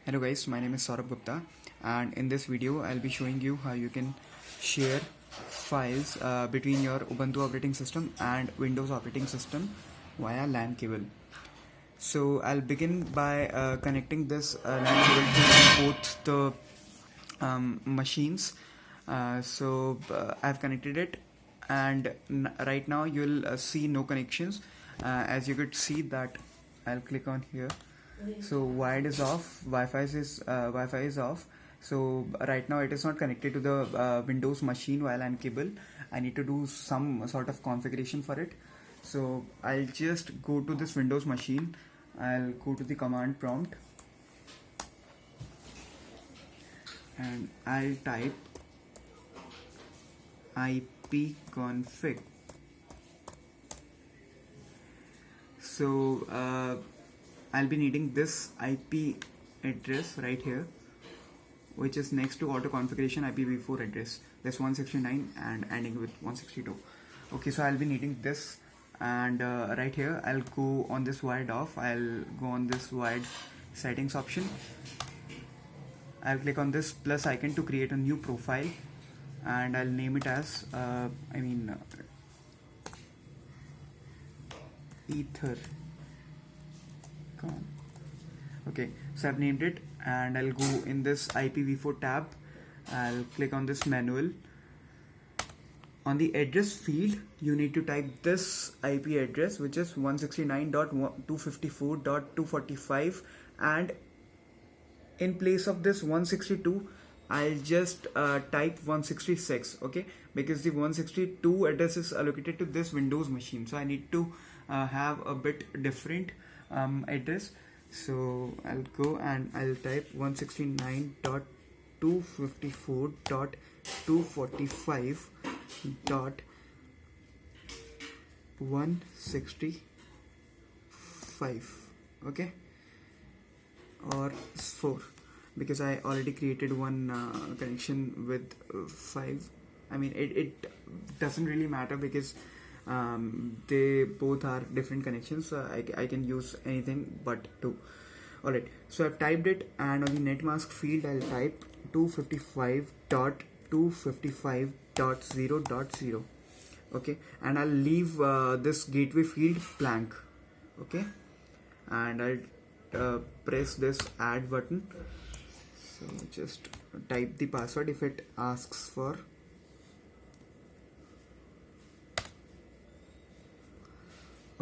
Hello guys, my name is Saurabh Gupta, and in this video I'll be showing you how you can share files between your Ubuntu operating system and Windows operating system via LAN cable. So I'll begin by connecting this LAN cable to both the machines. I've connected it, and right now you'll see no connections. As you could see that, I'll click on here. So wired is off, Wi-Fi is off. So right now it is not connected to the Windows machine via LAN cable. I need to do some sort of configuration for it. So I'll just go to this Windows machine. I'll go to the command prompt and I'll type ipconfig. So I'll be needing this IP address right here, which is next to auto configuration IPv4 address. That's 169 and ending with 162. Okay, so I'll be needing this, and right here I'll go on this wired off. I'll go on this wired settings option. I'll click on this plus icon to create a new profile, and I'll name it as ether. Okay, so I've named it, and I'll go in this IPv4 tab. I'll click on this manual. On the address field, you need to type this IP address, which is 169.254.245, and in place of this 162, I'll just type 166. Okay, because the 162 address is allocated to this Windows machine, so I need to have a bit different address. So I'll go and I'll type 169.254.165, okay, or 4, because I already created one connection with 5. It doesn't really matter because they both are different connections, so I can use anything but 2. Alright, so I've typed it, and on the netmask field I'll type 255.255.0.0. okay, and I'll leave this gateway field blank. Okay, and I'll press this add button. So just type the password if it asks for.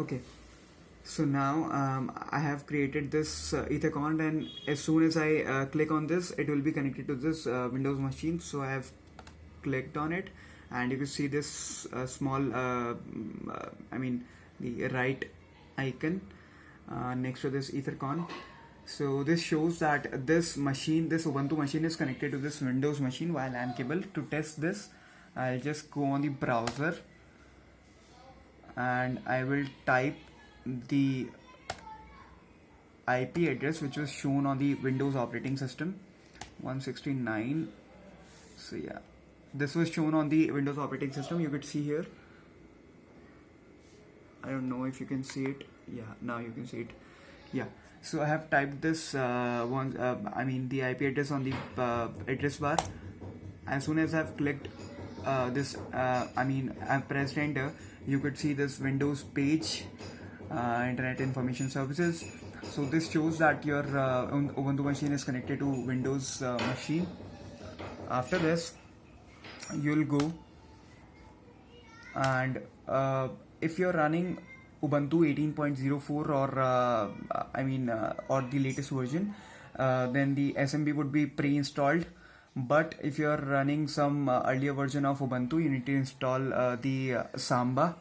Okay, so now I have created this Ethercon, and as soon as I click on this, it will be connected to this Windows machine. So I have clicked on it, and you can see this small the right icon next to this Ethercon. So this shows that this Ubuntu machine is connected to this Windows machine via LAN cable. To test this, I'll just go on the browser and I will type the IP address which was shown on the Windows operating system, 169. So yeah, this was shown on the Windows operating system. You could see here. I don't know if you can see it. Yeah, now you can see it. Yeah, so I have typed this the IP address on the address bar. As soon as I've clicked I've pressed enter, you could see this Windows page, Internet Information Services. So this shows that your Ubuntu machine is connected to Windows machine. After this, you'll go and if you're running Ubuntu 18.04 or the latest version, then the SMB would be pre-installed. But if you are running some earlier version of Ubuntu, you need to install the Samba,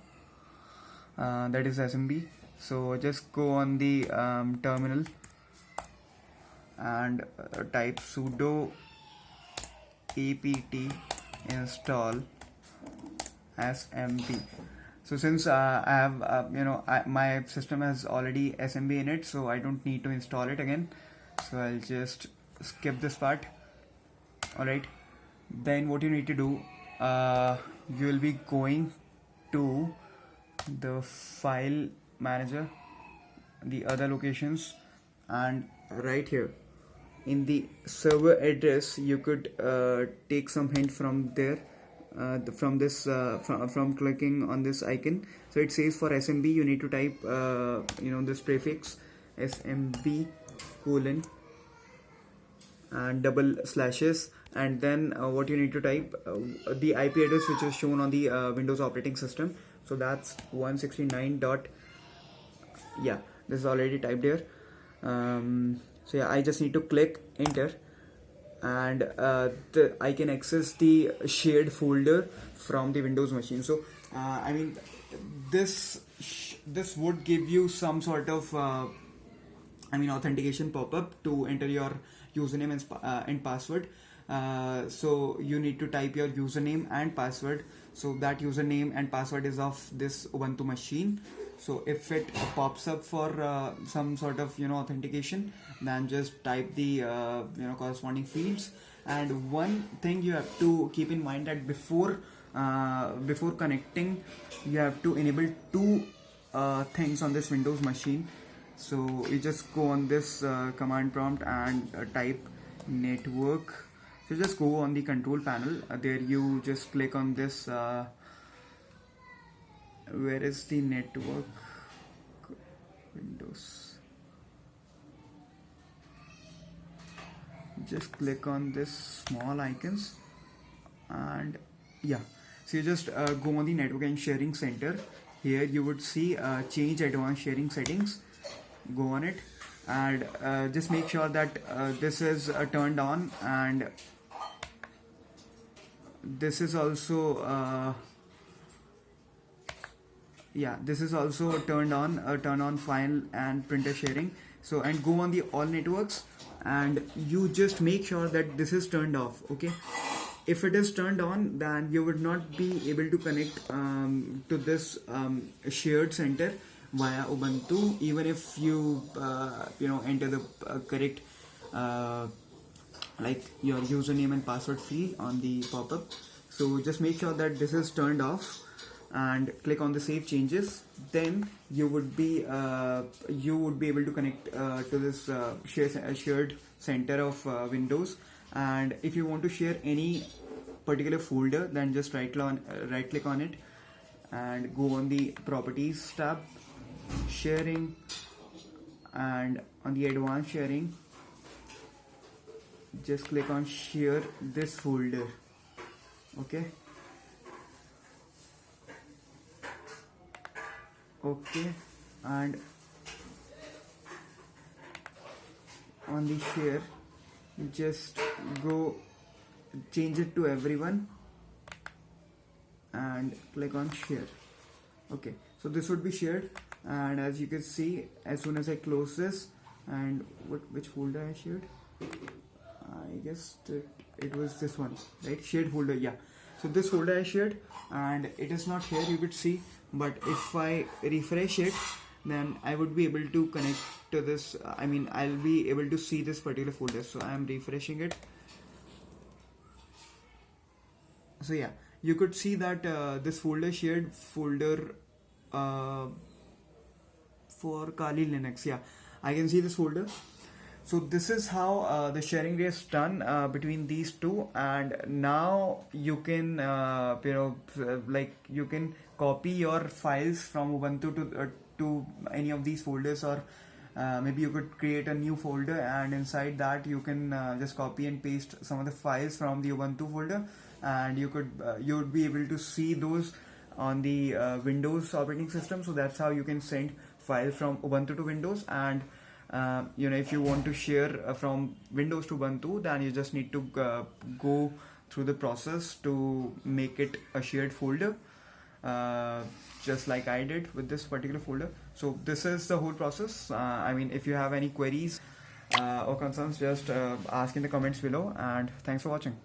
that is SMB. So just go on the terminal and type sudo apt install smb. So since I have my system has already SMB in it, so I don't need to install it again. So I'll just skip this part. Alright, then what you need to do, you will be going to the file manager, the other locations, and right here in the server address, you could take some hint from there, from this from clicking on this icon. So it says for SMB you need to type this prefix SMB colon and double slashes, and then what you need to type, the IP address which is shown on the Windows operating system. So that's 169 dot, yeah, this is already typed here. So yeah, I just need to click enter, and I can access the shared folder from the Windows machine. So I mean, this would give you some sort of authentication pop-up to enter your username and password. So you need to type your username and password. So that username and password is of this Ubuntu machine. So if it pops up for some sort of authentication, then just type the corresponding fields. And one thing you have to keep in mind, that before connecting, you have to enable two things on this Windows machine. So you just go on this command prompt and type network. So just go on the control panel. There you just click on this. Where is the network? Windows. Just click on this small icons, and yeah. So you just go on the network and sharing center. Here you would see change advanced sharing settings. Go on it, and just make sure that this is turned on, and this is also this is also turned on. Turn on file and printer sharing. So, and go on the all networks, and you just make sure that this is turned off. Okay, if it is turned on, then you would not be able to connect to this shared center via Ubuntu, even if you enter the correct like your username and password field on the pop-up. So just make sure that this is turned off, and click on the save changes. Then you would be able to connect to this shared center of Windows. And if you want to share any particular folder, then just right click on it and go on the properties tab, sharing, and on the advanced sharing, just click on share this folder. Okay, and on the share, just go change it to everyone and click on share. Okay, so this would be shared, and as you can see, as soon as I close this, and which folder I shared, I guess it was this one, right? Shared folder, yeah. So this folder I shared, and it is not here, you could see, but if I refresh it, then I would be able to connect to this. I'll be able to see this particular folder. So I am refreshing it. So yeah, you could see that this folder, shared folder for Kali Linux. Yeah, I can see this folder. So this is how the sharing is done between these two, and now you can you can copy your files from Ubuntu to any of these folders, or maybe you could create a new folder, and inside that you can just copy and paste some of the files from the Ubuntu folder, and you would be able to see those on the Windows operating system. So that's how you can send files from Ubuntu to Windows. And if you want to share from Windows to Ubuntu, then you just need to go through the process to make it a shared folder, just like I did with this particular folder. So this is the whole process. If you have any queries or concerns, just ask in the comments below, and thanks for watching.